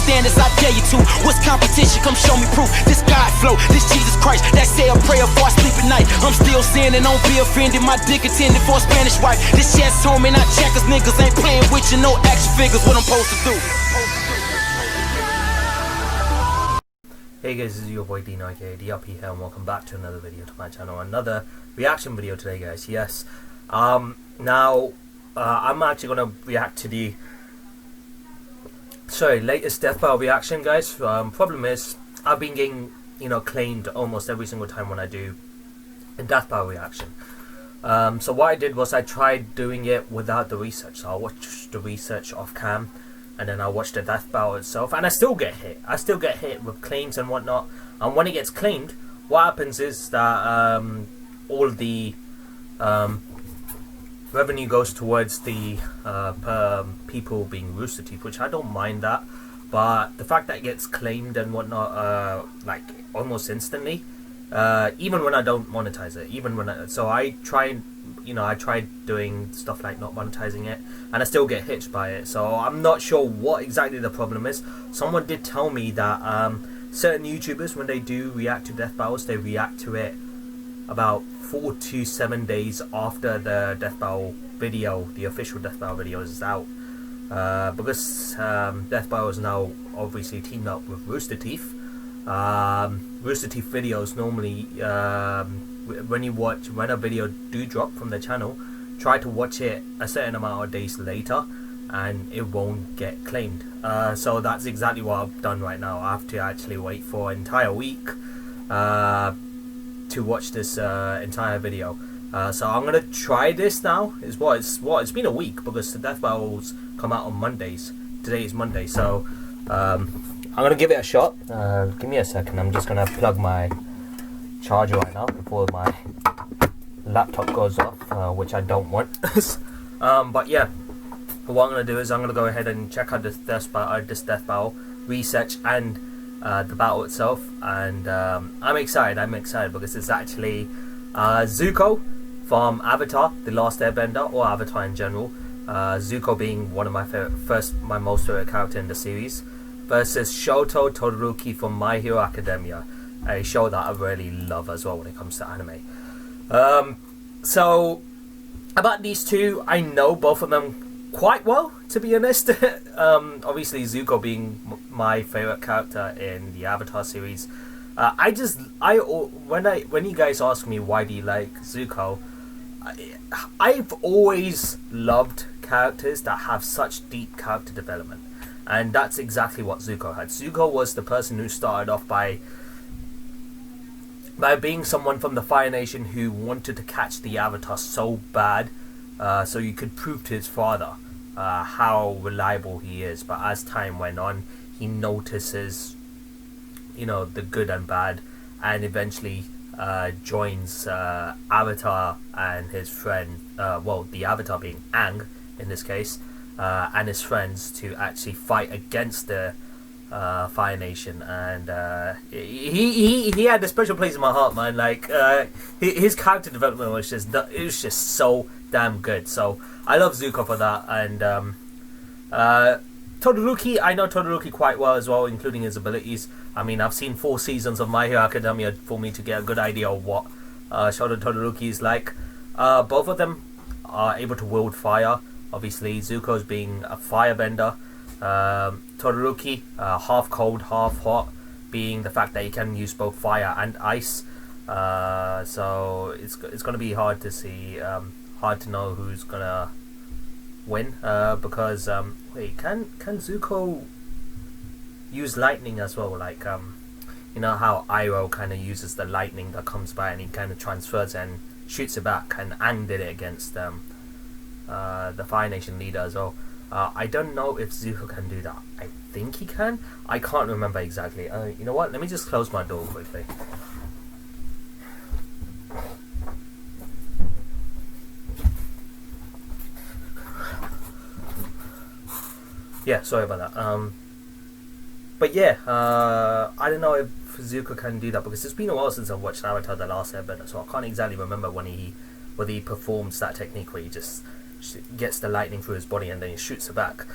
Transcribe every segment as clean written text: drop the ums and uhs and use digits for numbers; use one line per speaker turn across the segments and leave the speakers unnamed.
standards, I dare you to. What's competition? Come show me proof. This God flow, this Jesus Christ, that say a prayer before I sleep at night. I'm still sinning, don't be offended. My dick intended for a Spanish wife. This chest home and I checkers, niggas ain't playing with you. No action figures, what I'm supposed to do.
Hey guys, this is your boy Dino aka DRP here, and welcome back to another video to my channel. Another reaction video today, guys. Yes. Now I'm actually gonna react to the latest Death Battle reaction, guys. Problem is, I've been getting, claimed almost every single time when I do a Death Battle reaction. So what I did was I tried doing it without the research. So I watched the research off cam, and then I watched the Death Battle itself, and I still get hit. I still get hit with claims and whatnot. And when it gets claimed, what happens is that all of the revenue goes towards the people being Rooster Teeth, which I don't mind that. But the fact that it gets claimed and whatnot, like almost instantly, even when I don't monetize it, I tried doing stuff like not monetizing it, and I still get hit by it. So I'm not sure what exactly the problem is. Someone did tell me that certain YouTubers, when they do react to Death Battles, they react to it about 4 to 7 days after the Death Battle video, the official Death Battle video, is out. Because Death Battle is now obviously teamed up with Rooster Teeth. Rooster Teeth videos normally, when a video do drop from the channel, try to watch it a certain amount of days later, and it won't get claimed. So that's exactly what I've done right now. I have to actually wait for an entire week to watch this entire video. So I'm gonna try this now. It's been a week because the Death Battles come out on Mondays. Today is Monday, so I'm gonna give it a shot. Give me a second. I'm just gonna plug my charger right now before my laptop goes off, which I don't want. But yeah, what I'm gonna do is I'm gonna go ahead and check out this Death Battle, research and the battle itself, and I'm excited because it's actually Zuko from Avatar: The Last Airbender, or Avatar in general. Zuko being one of my most favorite character in the series, versus Shoto Todoroki from My Hero Academia, a show that I really love as well when it comes to anime. So about these two, I know both of them quite well, to be honest. Obviously Zuko being my favorite character in the Avatar series. When you guys ask me why do you like Zuko, I've always loved characters that have such deep character development, and that's exactly what Zuko had. Zuko was the person who started off by being someone from the Fire Nation who wanted to catch the Avatar so bad, so you could prove to his father how reliable he is. But as time went on, he notices, the good and bad, and eventually joins Avatar and his friend, the Avatar being Aang in this case, and his friends, to actually fight against the Fire Nation. And he had a special place in my heart, man. Like his character development was just so damn good. So I love Zuko for that. And Todoroki, I know Todoroki quite well as well, including his abilities. I mean, I've seen 4 seasons of My Hero Academia for me to get a good idea of what Shoto Todoroki is like. Both of them are able to wield fire. Obviously, Zuko's being a firebender. Todoroki, half cold, half hot, being the fact that he can use both fire and ice. So it's going to be hard to see, hard to know who's gonna win. Because wait, can Zuko use lightning as well? Like you know how Iroh kind of uses the lightning that comes by and he kind of transfers and shoots it back, and Aang did it against the Fire Nation leader as well. I don't know if Zuko can do that. I think he can. I can't remember exactly. You know what? Let me just close my door quickly. Yeah, sorry about that. But yeah, I don't know if Zuko can do that, because it's been a while since I've watched Avatar: The Last Airbender, so I can't exactly remember whether he performs that technique where he just gets the lightning through his body and then he shoots it back.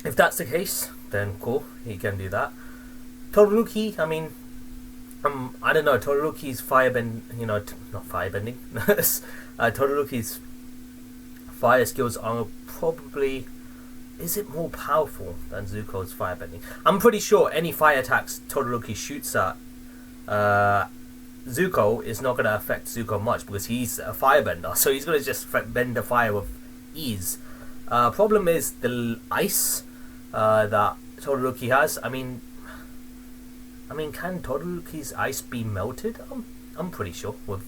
if that's the case, then cool, he can do that. Todoroki, I mean, I don't know. Todoroki's not firebending. Todoroki's fire skills are probably. Is it more powerful than Zuko's firebending? I'm pretty sure any fire attacks Todoroki shoots at Zuko is not going to affect Zuko much because he's a firebender, so he's going to just bend the fire with ease. Problem is the ice that Todoroki has. I mean, can Todoroki's ice be melted? I'm pretty sure with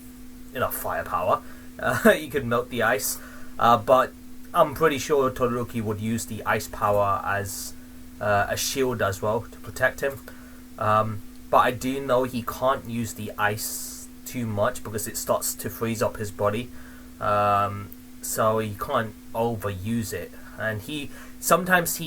enough firepower, you could melt the ice. But I'm pretty sure Todoroki would use the ice power as a shield as well to protect him. But I do know he can't use the ice too much because it starts to freeze up his body. So he can't overuse it. And sometimes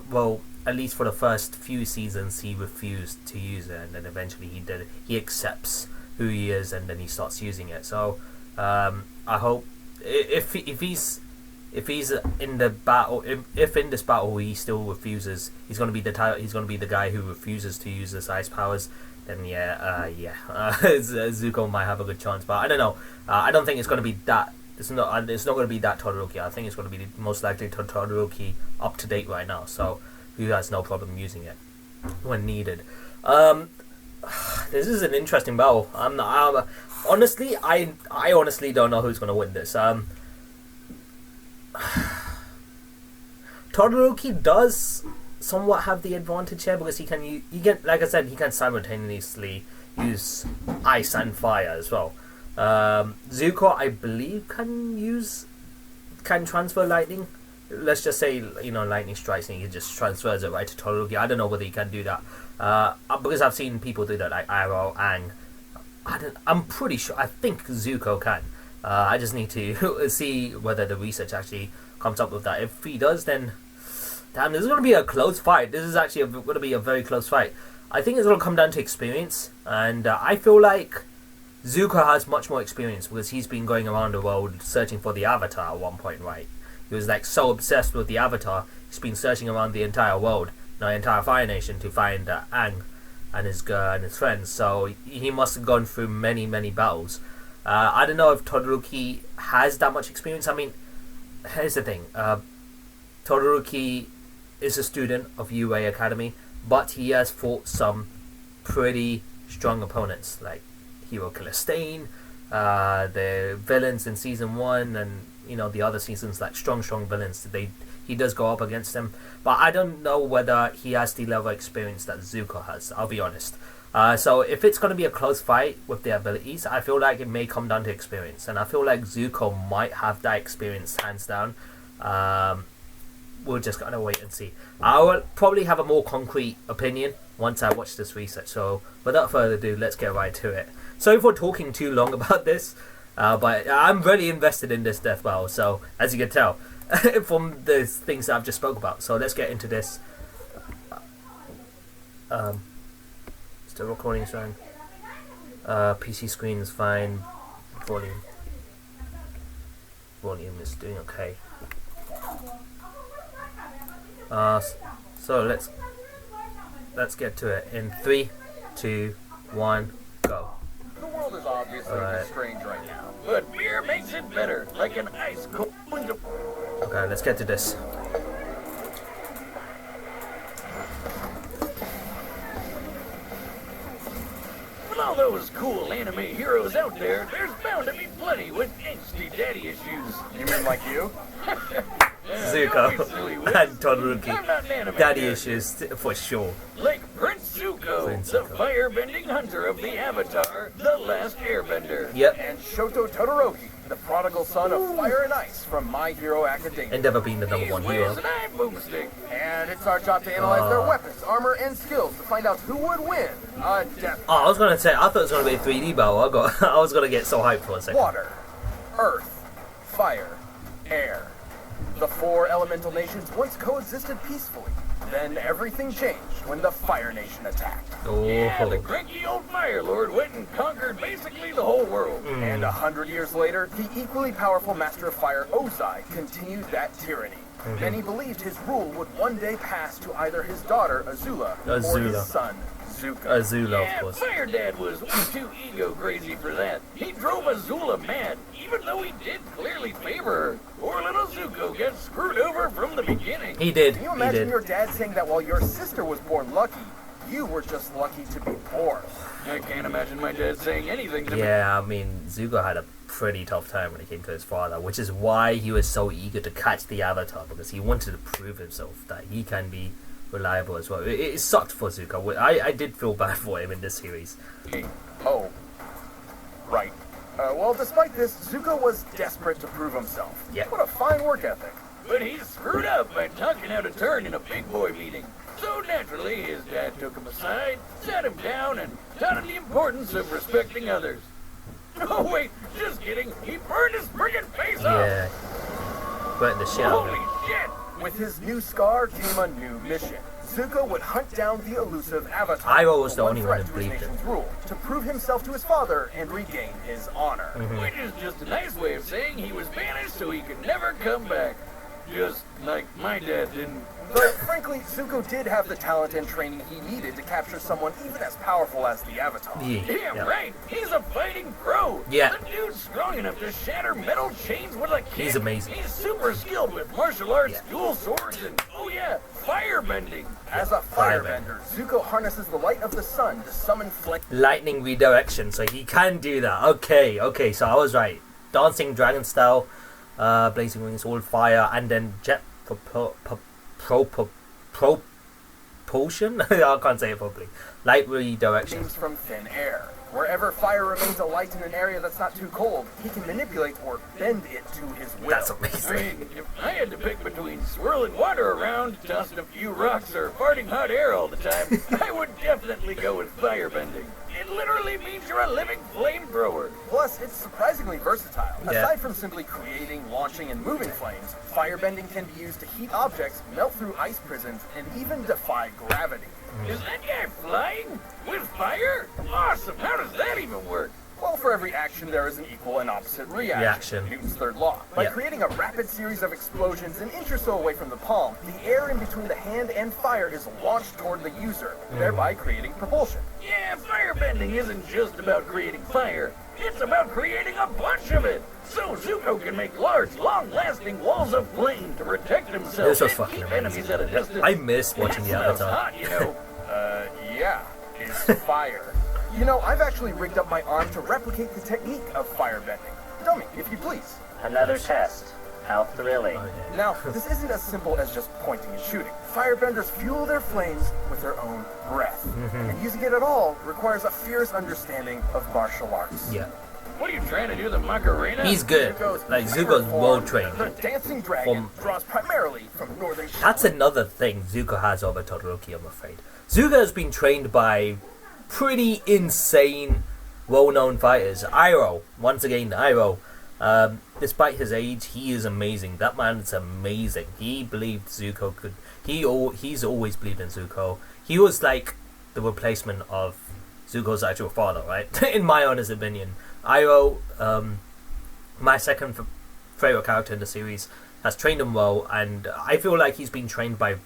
well, at least for the first few seasons, he refused to use it, and then eventually he did. He accepts who he is, and then he starts using it. So I hope if he's in the battle, if in this battle he still refuses, he's gonna be the guy who refuses to use his ice powers. Then Zuko might have a good chance, but I don't know. I don't think it's gonna be that. It's not going to be that Todoroki. I think it's going to be most likely Todoroki up to date right now, so who has no problem using it when needed. This is an interesting battle. Honestly, I honestly don't know who's going to win this. Todoroki does somewhat have the advantage here because he can, like I said, he can simultaneously use ice and fire as well. Zuko, I believe, can transfer lightning. Let's just say, lightning strikes and he just transfers it right to Todoroki. I don't know whether he can do that. Because I've seen people do that, like Arrow, Aang. I'm pretty sure, I think Zuko can. I just need to see whether the research actually comes up with that. If he does, then damn, this is going to be a close fight. This is actually going to be a very close fight. I think it's going to come down to experience, and I feel like Zuko has much more experience because he's been going around the world searching for the Avatar at one point, right? He was like so obsessed with the Avatar, he's been searching around the entire world, the entire Fire Nation, to find Aang and his girl and his friends. So he must have gone through many, many battles. I don't know if Todoroki has that much experience. I mean, here's the thing. Todoroki is a student of UA Academy, but he has fought some pretty strong opponents, like Hero Killer Stain, the villains in season 1, and the other seasons, like strong villains. He does go up against them, but I don't know whether he has the level of experience that Zuko has. I'll be honest. So if it's going to be a close fight with the abilities, I feel like it may come down to experience, and I feel like Zuko might have that experience hands down. We'll just gotta wait and see. I will probably have a more concrete opinion once I watch this research. So without further ado, let's get right to it. Sorry for talking too long about this, but I'm really invested in this death battle. So as you can tell from the things that I've just spoke about. So let's get into this. Still recording, fine. PC screen is fine. Volume is doing okay. So let's get to it in 3, 2, 1, go.
The world is obviously strange right now, but beer makes it better, like an ice cold.
Okay, let's get to this.
With all those cool anime heroes out there, there's bound to be plenty with angsty daddy issues. You mean like you?
Zuko and Todoroki. Daddy issues for sure.
Like Prince Zuko, the fire-bending hunter of the Avatar, the last airbender.
Yep.
And Shoto Todoroki, the prodigal son of fire and ice from My Hero Academia.
And never been the number one hero.
An eye boomstick.
And it's our job to analyze their weapons, armor, and skills to find out who would win a death.
Oh, I was gonna say, I thought it was gonna be a 3D battle. I was gonna get so hyped for a second.
Water, earth, fire, air. The 4 elemental nations once coexisted peacefully. Then everything changed when the Fire Nation attacked.
Yeah, the
Oh,
cranky old Fire Lord went and conquered basically the whole world.
And 100 years later, the equally powerful Master of Fire, Ozai, continued that tyranny. Many believed his rule would one day pass to either his daughter, Azula, or
Azula.
his son, Zuko.
Azula,
Yeah,
of course.
Fire Dad was way too ego crazy for that. He drove Azula mad, even though he did clearly favor her. Poor little Zuko gets screwed over from the beginning.
He did.
Can you
He
imagine
did.
your dad saying that while your sister was born lucky, you were just lucky to be born?
I can't imagine my dad saying anything to me.
Yeah, I mean, Zuko had a pretty tough time when it came to his father, which is why he was so eager to catch the Avatar, because he wanted to prove himself that he can be reliable as well. It sucked for Zuko. I did feel bad for him in this series.
Oh. Right. Well, despite this, Zuko was desperate to prove himself.
Yeah.
What a fine work ethic.
But he's screwed up by talking out a turn in a big boy meeting. So naturally, his dad took him aside, sat him down, and taught him the importance of respecting others. Oh wait, just kidding. He burned his friggin' face off.
Yeah. Burnt the shit out of
Holy
him.
shit!
With his new scar came a new mission. Zuko would hunt down the elusive Avatar.
Iroh was the only
threat
one who
to his
believed it.
nation's rule, to prove himself to his father and regain his honor.
Which is just a nice way of saying he was banished so he could never come back. Just like my dad didn't.
Though, frankly, Zuko did have the talent and training he needed to capture someone even as powerful as the Avatar.
Damn right, he's a fighting pro.
Yeah.
The dude's strong enough to shatter metal chains with a kick.
He's amazing.
He's super skilled with martial arts,
Yeah.
dual swords, and oh yeah, fire bending.
As a firebender, Zuko harnesses the light of the sun to summon flame.
Lightning redirection, so he can do that. Okay, so I was right. Dancing dragon style, blazing wings, all fire, and then jet propulsion? I can't say it properly. Light redirection.
Things from thin air. Wherever fire remains a light in an area that's not too cold, he can manipulate or bend it to his will.
That's
I
amazing.
mean, if I had to pick between swirling water around, tossing a few rocks, or farting hot air all the time, I would definitely go with firebending. It literally means you're a living flamethrower.
Plus, it's surprisingly versatile.
Yeah.
Aside from simply creating, launching, and moving flames, firebending can be used to heat objects, melt through ice prisons, and even defy gravity.
Is that guy flying? With fire? Awesome! How does that even work?
Well, for every action, there is an equal and opposite reaction. Newton's third law. By
Yeah.
creating a rapid series of explosions an inch or so away from the palm, the air in between the hand and fire is launched toward the user, thereby creating propulsion.
Yeah, firebending isn't just about creating fire. It's about creating a bunch of it. So Zuko can make large, long-lasting walls of flame to protect himself
This was
and
fucking
keep enemies at a
amazing.
distance.
I missed watching the
That smells
Avatar.
hot, you know.
Yeah, it's fire. You know, I've actually rigged up my arm to replicate the technique of firebending. Tell me, if you please.
Another test. How thrilling.
Now, this isn't as simple as just pointing and shooting. Firebenders fuel their flames with their own breath. And using it at all requires a fierce understanding of martial arts.
Yeah.
What are you trying to do, the Macarena?
He's good. Like, Zuko's well trained.
The dancing dragon draws primarily from northern.
That's another thing Zuko has over Todoroki, I'm afraid. Zuko has been trained by pretty insane, well-known fighters. Iroh, once again, Iroh. Despite his age, he is amazing. That man's amazing. He believed Zuko could. He's always believed in Zuko. He was like the replacement of Zuko's actual father, right? In my honest opinion, Iroh, my second favorite character in the series, has trained him well, and I feel like he's been trained by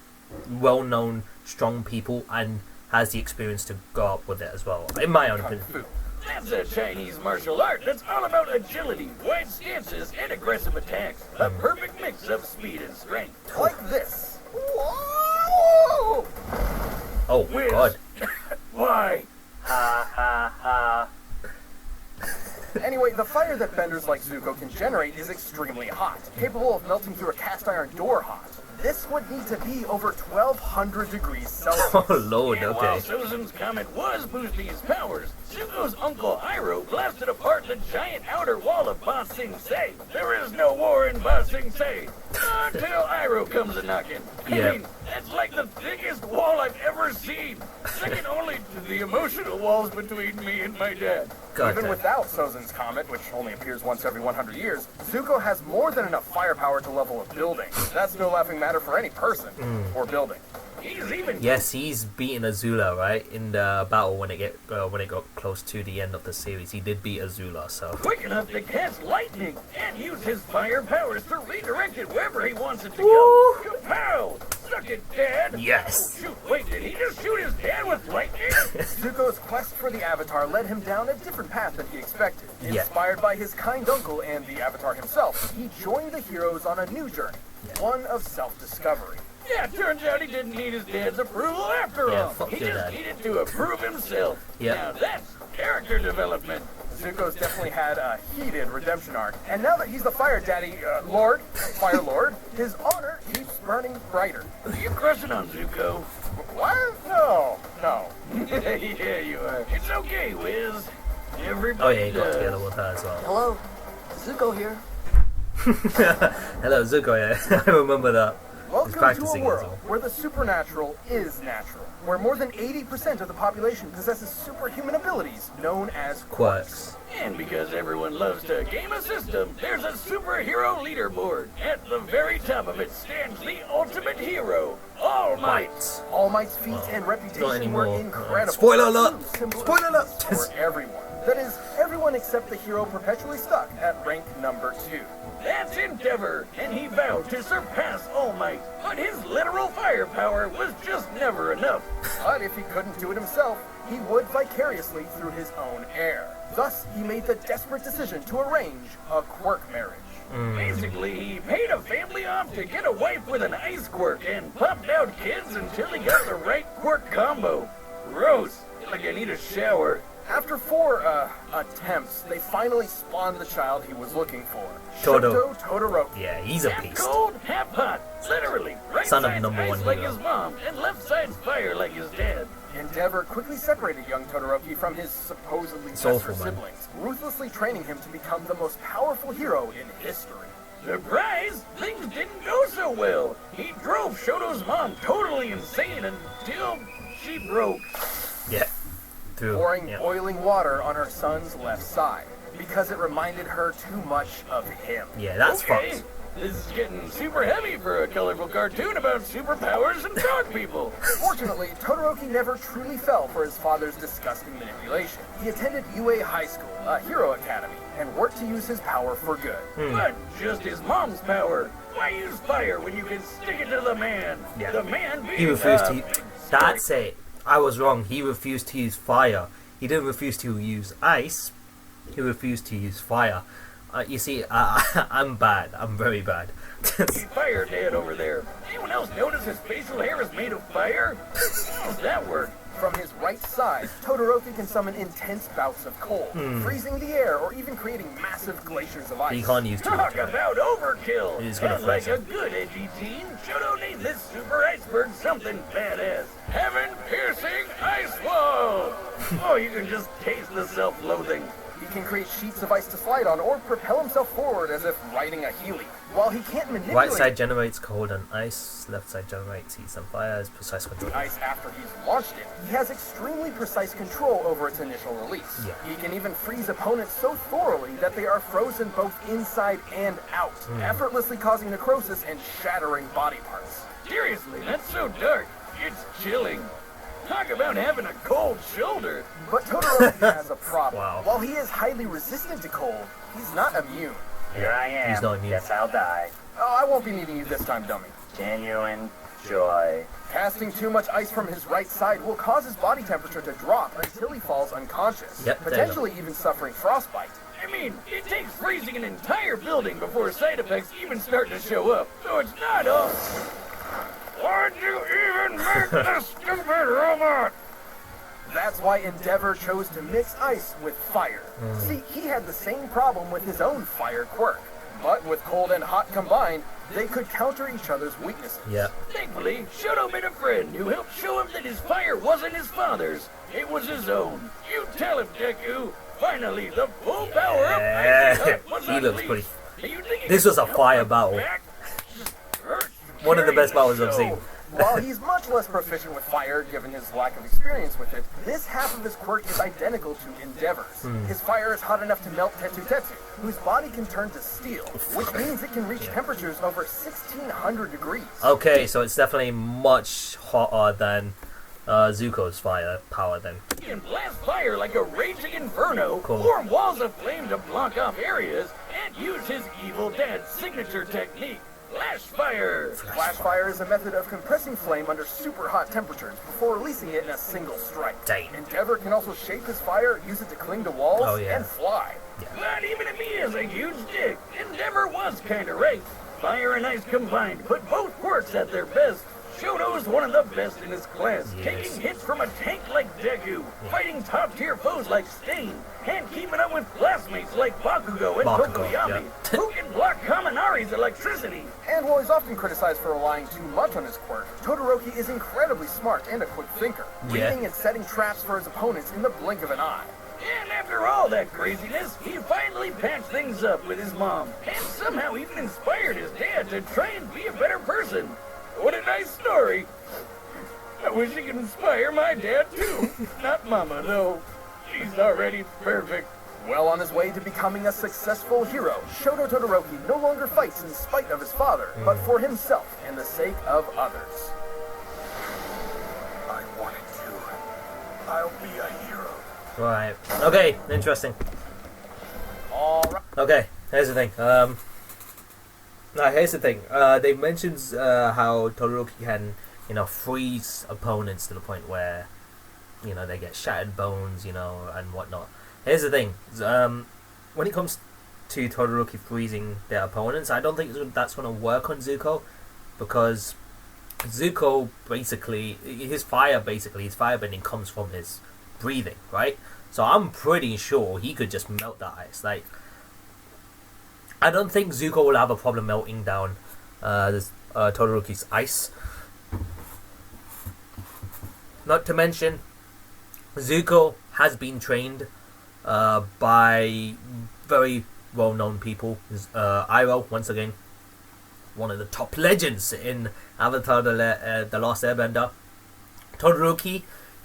well-known, strong people, and has the experience to go up with it as well. In my own opinion.
That's a Chinese martial art that's all about agility, wide stances, and aggressive attacks. A perfect mix of speed and strength.
Like this. Whoa!
Oh
Whiz.
God!
Why?
Anyway, the fire that benders like Zuko can generate is extremely hot, capable of melting through a cast iron door hot. This would need to be over 1,200 degrees Celsius.
Oh Lord!
And while
Okay.
Susan's comet was boosting his powers, Zuko's uncle Iroh blasted apart the giant outer wall of Ba Sing Se. There is no war in Ba Sing Se until Iroh comes a knocking.
Yeah.
I mean, That's like the thickest wall I've ever seen. Second only to the emotional walls between me and my dad.
God
Even
damn.
without Sozin's comet, which only appears once every 100 years, Zuko has more than enough firepower to level a building. That's no laughing matter for any person or building.
He's even
Yes, he's beaten Azula, right? In the battle when it got close to the end of the series, he did beat Azula. So
quick enough to cast lightning and use his fire powers to redirect it wherever he wants it to go. Kapow! Suck it, Dad!
yes,
Shoot, wait, did he just shoot his dad with lightning?
Zuko's quest for the Avatar led him down a different path than he expected.
Yeah.
Inspired by his kind uncle and the Avatar himself, he joined the heroes on a new journey, one of self-discovery.
Yeah, turns out he didn't need his dad's approval after
Yeah,
all.
fuck
He
your
just
dad.
needed to approve himself.
Yeah.
Now that's character development.
Zuko's definitely had a heated redemption arc, and now that he's the Fire Daddy, Fire Lord, his honor keeps burning brighter.
Are you crushing on Zuko?
What? No.
Yeah, you are. It's okay, Wiz. Everybody
oh yeah, he got
does.
together with her as well.
Hello, Zuko here.
Hello, Zuko. Yeah, I remember that.
Welcome to a
practicing as
world
well.
where the supernatural is natural, where more than 80% of the population possesses superhuman abilities known as
Quirks.
And because everyone loves to game a system, there's a superhero leaderboard. At the very top of it stands the ultimate hero, All Might.
Might.
All Might's feats and
not
reputation were
anymore.
incredible.
Spoiler alert!
True symbolism
Spoiler alert!
For everyone. That is, everyone except the hero perpetually stuck at rank number 2.
That's Endeavor, and he vowed to surpass All Might. But his literal firepower was just never enough.
But if he couldn't do it himself, he would vicariously through his own heir. Thus, he made the desperate decision to arrange a quirk marriage.
Basically, he paid a family off to get a wife with an ice quirk and popped out kids until he got the right quirk combo. Gross. Like I need a shower.
After 4 attempts, they finally spawned the child he was looking for.
Toto.
Shoto Todoroki.
Yeah, he's a
Half
beast.
cold, half hot. Literally. Right
Son of
side's
number
ice
one
like
hero.
his mom, and left side's fire like his dad.
Endeavor quickly separated young Todoroki from his supposedly
Soulful
lesser
man.
siblings, ruthlessly training him to become the most powerful hero in history.
Surprise! Things didn't go so well. He drove Shoto's mom totally insane until she broke.
Yeah. Through.
Pouring
Yeah.
boiling water on her son's left side, because it reminded her too much of him.
Yeah, that's
Okay,
fucked.
this is getting super heavy for a colorful cartoon about superpowers and frog people.
Fortunately, Todoroki never truly fell for his father's disgusting manipulation. He attended UA High School, a hero academy, and worked to use his power for good.
But just his mom's power. Why use fire when you can stick it to the man?
Yeah.
The man being
He refused to.
big
That's it. I was wrong. He refused to use fire. He didn't refuse to use ice. He refused to use fire. You see, I'm bad. I'm very bad.
fire dad over there. Anyone else notice his facial hair is made of fire? How does that work?
From his right side, Todoroki can summon intense bouts of cold, freezing the air or even creating massive glaciers of ice.
He can't use too much.
Talk about overkill!
He's gonna
And like
freeze
a
him.
good edgy teen, Shoto named this super iceberg something badass. Heaven-piercing ice wall! Oh, you can just taste the self-loathing.
He can create sheets of ice to slide on or propel himself forward as if riding a Heeley. While he can't manipulate
Right side generates cold and ice. Left side generates heat and fire. Is precise control.
the ice after he's launched it, he has extremely precise control over its initial release.
Yeah.
He can even freeze opponents so thoroughly that they are frozen both inside and out, effortlessly causing necrosis and shattering body parts.
Seriously, that's so dark. It's chilling. Talk about having a cold shoulder.
But Todoroki has a problem.
Wow.
While he is highly resistant to cold, he's not immune.
Here I am.
He's not immune.
Guess I'll die.
Oh, I won't be needing you this time, dummy.
Genuine joy.
Casting too much ice from his right side will cause his body temperature to drop until he falls unconscious,
Yep, there you go.
potentially even suffering frostbite.
I mean, it takes freezing an entire building before side effects even start to show up. So it's not all. Why'd you even make this stupid robot?
That's why Endeavor chose to mix ice with fire. See, he had the same problem with his own fire quirk. But with cold and hot combined, they could counter each other's weaknesses.
Yeah.
Thankfully, Shoto met a friend who helped show him that his fire wasn't his father's. It was his own. You tell him, Deku. Finally, the full power of
Yeah.
Icy Hut was
He looks
unleashed.
pretty.
Do you think he
This
can
was a
help
fire
us
battle.
back?
One of the best battles I've
So,
seen.
While he's much less proficient with fire, given his lack of experience with it, this half of his quirk is identical to Endeavor's. His fire is hot enough to melt Tetsu Tetsu, whose body can turn to steel, which means it can reach temperatures over 1600 degrees.
Okay, so it's definitely much hotter than Zuko's fire power then.
He can blast fire like a raging inferno,
Cool.
form walls of flame to block off areas, and use his evil dad's signature technique, flash fire.
Flash fire is a method of compressing flame under super hot temperatures before releasing it in a single strike.
Dang.
Endeavor can also shape his fire, use it to cling to walls,
Oh, yeah.
and fly.
But even if he is a huge dick, Endeavor was kinda right. Fire and ice combined put both quirks at their best. Shoto is one of the best in his class,
Yes.
taking hits from a tank like Deku, fighting top-tier foes like Stain, and keeping up with classmates like Bakugo and Tokoyami, who can block Kaminari's electricity.
And while he's often criticized for relying too much on his quirk, Todoroki is incredibly smart and a quick thinker,
Yeah.
reading and setting traps for his opponents in the blink of an eye.
And after all that craziness, he finally patched things up with his mom, and somehow even inspired his dad to try and be a better person. What a nice story. I wish he could inspire my dad too. Not Mama, though. She's already perfect.
Well on his way to becoming a successful hero, Shoto Todoroki no longer fights in spite of his father, but for himself and the sake of others.
I wanted to. I'll be a hero.
Right. Okay, interesting.
Alright.
Okay, here's the thing. Here's the thing. They mentioned how Todoroki can, freeze opponents to the point where, they get shattered bones, and whatnot. Here's the thing. When it comes to Todoroki freezing their opponents, I don't think that's going to work on Zuko, because Zuko basically, his firebending comes from his breathing, right? So I'm pretty sure he could just melt that ice. Like, I don't think Zuko will have a problem melting down Todoroki's ice. Not to mention, Zuko has been trained by very well-known people. Iroh, once again, one of the top legends in Avatar The Last Airbender. Todoroki,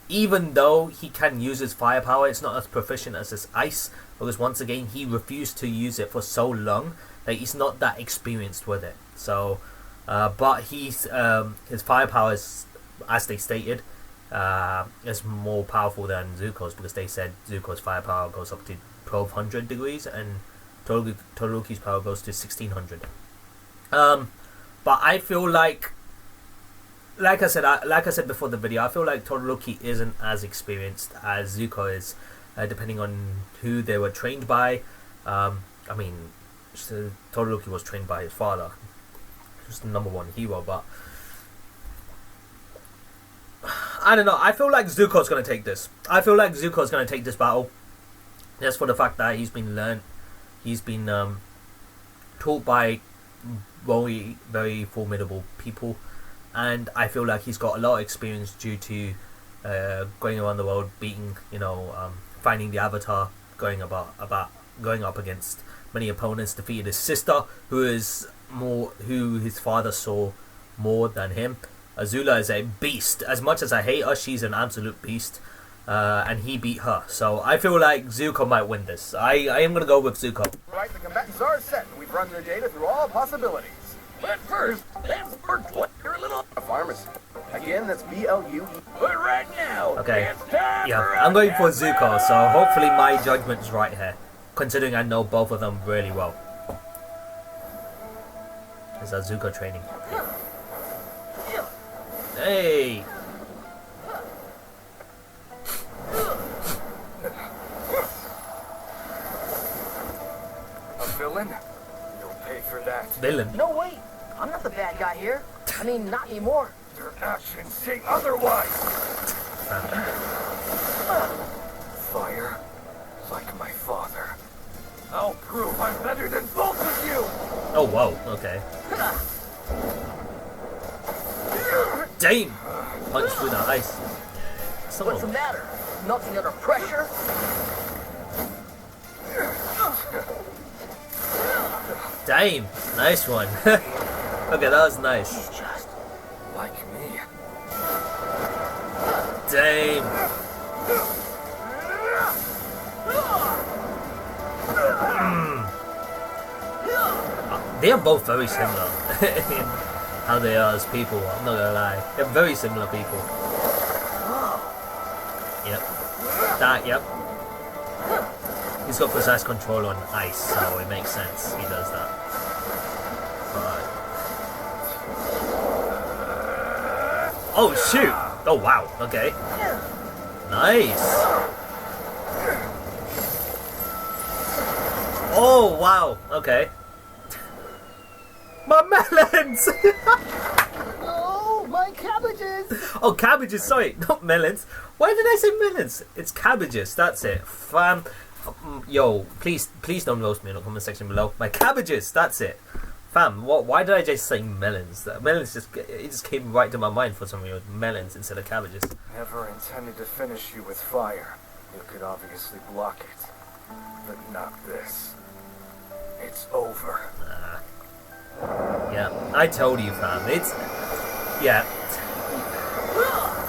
even though he can use his firepower, it's not as proficient as his ice, because once again he refused to use it for so long that he's not that experienced with it. So, but his firepower is, as they stated, is more powerful than Zuko's, because they said Zuko's firepower goes up to 1200 degrees and Todoroki's power goes to 1600. But I feel like I said before the video, I feel like Todoroki isn't as experienced as Zuko is, depending on who they were trained by. Todoroki was trained by his father, who's the #1 hero, but I don't know. I feel like Zuko's going to take this. I feel like Zuko's going to take this battle, just for the fact that he's been taught by very, very formidable people. And I feel like he's got a lot of experience due to going around the world, beating, finding the Avatar, going up against many opponents, defeated his sister, who his father saw more than him. Azula is a beast. As much as I hate her, she's an absolute beast, and he beat her. So I feel like Zuko might win this. I am going to go with Zuko.
Right, the combatants are set. We've run the data through all possibilities.
But first, let's work a little
A pharmacy. Again, that's BLUE.
But right now,
Okay.
it's time
Yeah,
for
I'm going for
a
Zuko, so hopefully my judgment is right here, considering I know both of them really well. Is that Zuko training? Hey!
A villain? You'll pay for that.
Villain.
No, wait. I'm not the bad guy here. I mean, not anymore.
Your actions say otherwise.
Fire, like my father.
I'll prove I'm better than both of you.
Oh, whoa, okay. Damn! Punch through the ice.
What's the matter? Nothing under pressure?
Damn! Nice one. Okay, that was nice.
He's just
Like me.
Damn. They are both very similar in how they are as people, I'm not gonna lie. They're very similar people. Yep. Yep. He's got precise control on ice, so it makes sense he does that. But... oh shoot! Oh wow, okay. Nice! Oh wow, okay. My melons!
Oh, my cabbages!
Oh, cabbages, sorry, not melons. Why did I say melons? It's cabbages, that's it. Fam, yo, please don't roast me in the comment section below. My cabbages, that's it. Fam, why did I just say melons? Melons just came right to my mind for some reason. Melons instead of cabbages.
Never intended to finish you with fire. You could obviously block it. But not this. It's over.
Yeah, I told you, fam. It's... yeah.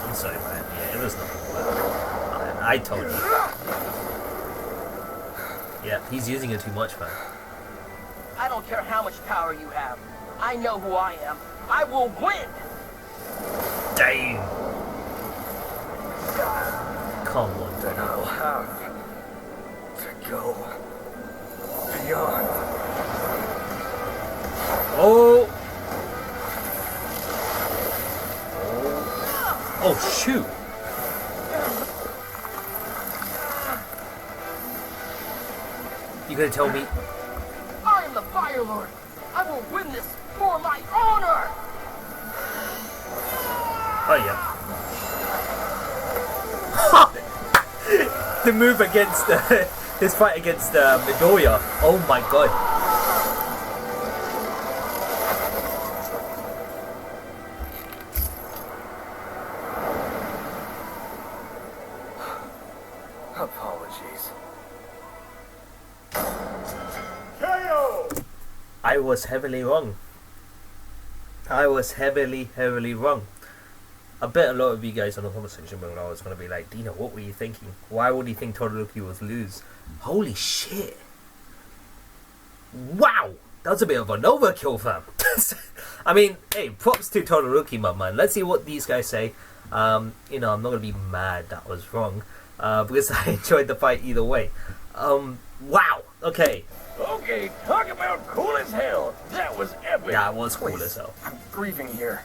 I'm sorry, man. Yeah, it was nothing. I told you. Yeah, he's using it too much, man.
I don't care how much power you have. I know who I am. I will win!
Damn. Come on,
Then I'll have to go beyond.
Oh! Oh, shoot! You gonna tell me?
I am the Fire Lord. I will win this for my honor!
Oh, yeah. The move against his fight against Midoriya. Oh my god.
Apologies.
I was heavily wrong. I was heavily wrong. I bet a lot of you guys on the comment section below is going to be like, Dino, what were you thinking? Why would you think Todoroki would lose? Holy shit. Wow! That was a bit of an overkill, fam. I mean, hey, props to Todoroki, my man. Let's see what these guys say. You know, I'm not going to be mad that was wrong. Because I enjoyed the fight either way. Wow! Okay.
Okay, talk about cool as hell. That was epic.
That was cool as hell.
I'm grieving here.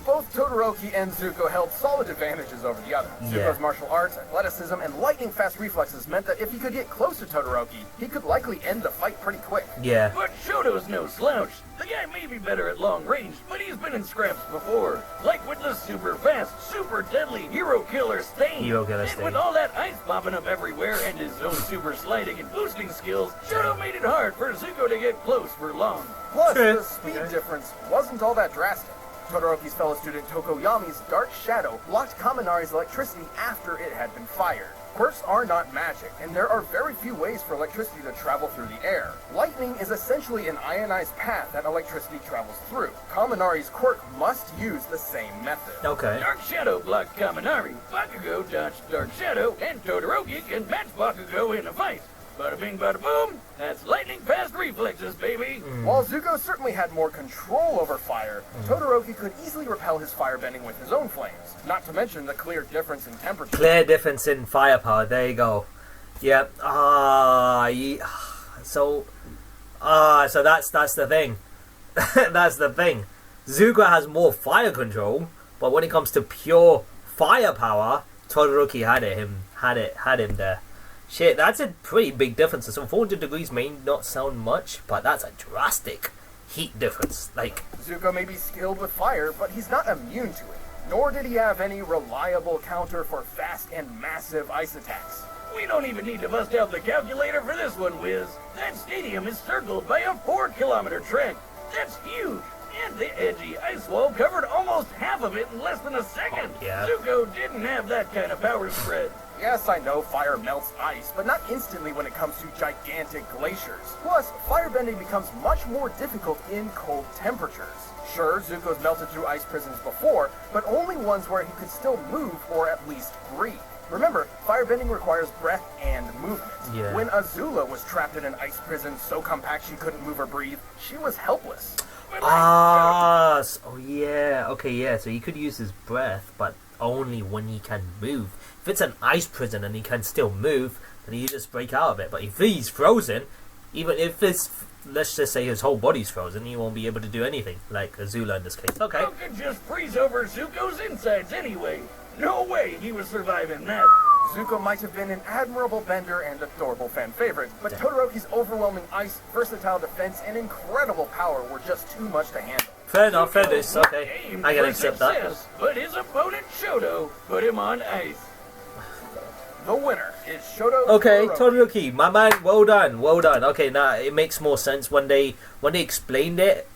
Both Todoroki and Zuko held solid advantages over the other.
Yeah.
Zuko's martial arts, athleticism, and lightning-fast reflexes meant that if he could get close to Todoroki, he could likely end the fight pretty quick.
Yeah.
But Shoto's no slouch. The guy may be better at long range, but he's been in scraps before. Like with the super fast, super deadly Hero Killer Stain.
Hero Killer
And
Stain.
with all that ice popping up everywhere and his own super sliding and boosting skills, Shoto made it hard for Zuko to get close for long.
Plus,
Sure.
the speed difference wasn't all that drastic. Todoroki's fellow student Tokoyami's Dark Shadow blocked Kaminari's electricity after it had been fired. Quirks are not magic, and there are very few ways for electricity to travel through the air. Lightning is essentially an ionized path that electricity travels through. Kaminari's quirk must use the same method.
Okay.
Dark Shadow blocked Kaminari, Bakugo dodged Dark Shadow, and Todoroki can match Bakugo in a fight. Bada bing, bada boom, that's lightning fast reflexes, baby.
While Zuko certainly had more control over fire, Todoroki could easily repel his firebending with his own flames. Not to mention the clear difference in temperature.
Clear difference in firepower. There you go. Yep. So that's the thing. That's the thing. Zuko has more fire control, but when it comes to pure firepower, Todoroki had him there. Shit, that's a pretty big difference. So 400 degrees may not sound much, but that's a drastic heat difference. Like,
Zuko may be skilled with fire, but he's not immune to it. Nor did he have any reliable counter for fast and massive ice attacks.
We don't even need to bust out the calculator for this one, Wiz. That stadium is circled by a 4-kilometer track. That's huge. And the edgy ice wall covered almost half of it in less than a second.
Yeah.
Zuko didn't have that kind of power spread.
Yes, I know fire melts ice, but not instantly when it comes to gigantic glaciers. Plus, firebending becomes much more difficult in cold temperatures. Sure, Zuko's melted through ice prisons before, but only ones where he could still move or at least breathe. Remember, firebending requires breath and movement.
Yeah.
When Azula was trapped in an ice prison so compact she couldn't move or breathe, she was helpless.
Oh yeah, okay, yeah, so he could use his breath, but only when he can move. If it's an ice prison and he can still move, then he just break out of it. But if he's frozen, even if it's, let's just say his whole body's frozen, he won't be able to do anything, like Azula in this case. Okay.
Who could just freeze over Zuko's insides anyway? No way he was surviving that.
Zuko might have been an admirable bender and adorable fan favorite, but Todoroki's overwhelming ice, versatile defense, and incredible power were just too much to handle.
Fair enough, fair this,
Zuko
okay.
aimed
I can
for
accept that.
success, but his opponent Shoto put him on ice.
The winner is Shoto
Okay,
Todoroki.
Todoroki, my man, well done, well done. Okay, now it makes more sense when they explained it.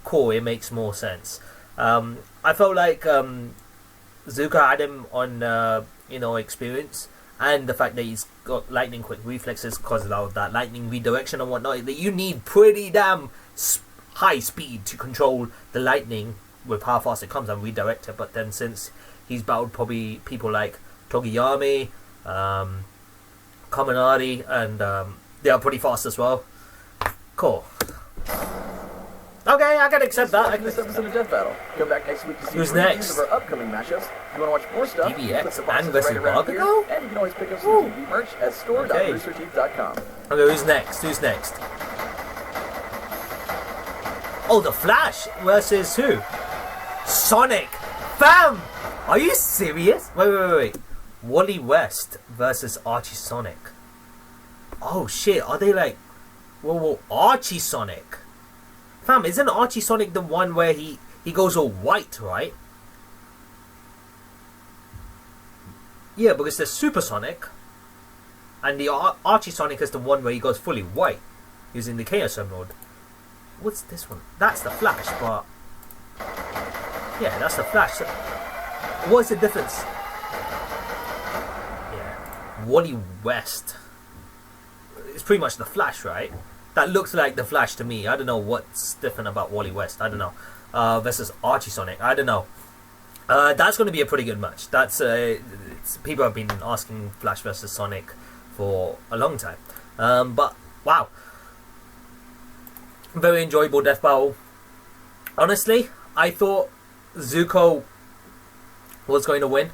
Cool, it makes more sense. I felt like Zuko had him on experience, and the fact that he's got lightning quick reflexes because of that lightning redirection and whatnot. That you need pretty damn high speed to control the lightning with how fast it comes and redirect it. But then since he's battled probably people like Togiyami, Kaminari, and they are pretty fast as well. Cool. Okay, I can accept that.
This episode of Death Battle. Come back next week to see
Who's
reviews
next?
of our upcoming matchups. If you want to watch more stuff,
DBX
click the
and
boxes
versus
right around here,
Bakugo?
and you can always pick up some TV merch at store.roosterteeth.com.
Okay, who's next? Who's next? Oh, the Flash versus who? Sonic! Fam! Are you serious? Wait. Wally West versus Archie Sonic. Oh shit, are they like... Whoa, Archie Sonic? Fam, isn't Archie Sonic the one where he goes all white, right? Yeah, because there's Super Sonic. And the Archie Sonic is the one where he goes fully white, using the Chaos mode. What's this one? That's the Flash, but... Yeah, that's the Flash. What's the difference? Yeah. Wally West. It's pretty much the Flash, right? That looks like the Flash to me. I don't know what's different about Wally West. I don't know. Versus Archie Sonic. I don't know. That's going to be a pretty good match. That's people have been asking Flash versus Sonic for a long time. But wow, very enjoyable death battle. Honestly, I thought Zuko was going to win,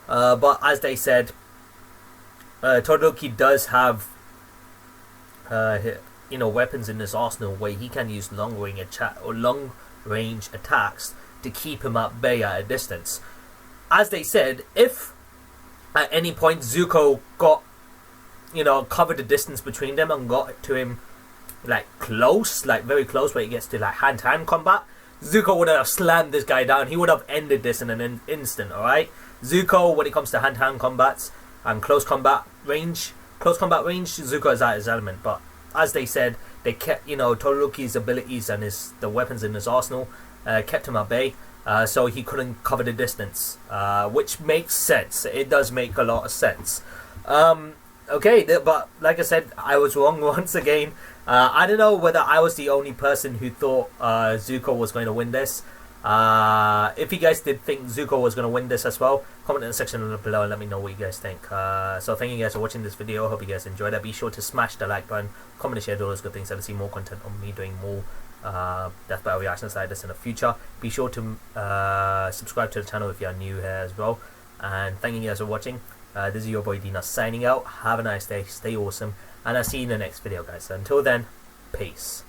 but as they said, Todoroki does have weapons in his arsenal where he can use long range attacks to keep him at bay at a distance. As they said, if at any point Zuko got covered the distance between them and got to him like close, like very close, where it gets to like hand-to-hand combat, Zuko would have slammed this guy down. He would have ended this in an instant. Alright, Zuko, when it comes to hand-to-hand combats and close combat range, Zuko is at his element. But as they said, they kept Todoroki's abilities and the weapons in his arsenal kept him at bay, so he couldn't cover the distance, which makes sense. It does make a lot of sense. But like I said, I was wrong once again. I don't know whether I was the only person who thought Zuko was going to win this. If you guys did think Zuko was going to win this as well, comment in the section below and let me know what you guys think. So thank you guys for watching this video. Hope you guys enjoyed it. Be sure to smash the like button, comment and share, all those good things, and see more content on me doing more death battle reactions like this in the future. Be sure to subscribe to the channel if you are new here as well. And thank you guys for watching. This is your boy Dina signing out. Have a nice day, stay awesome, and I'll see you in the next video, guys. So until then, peace.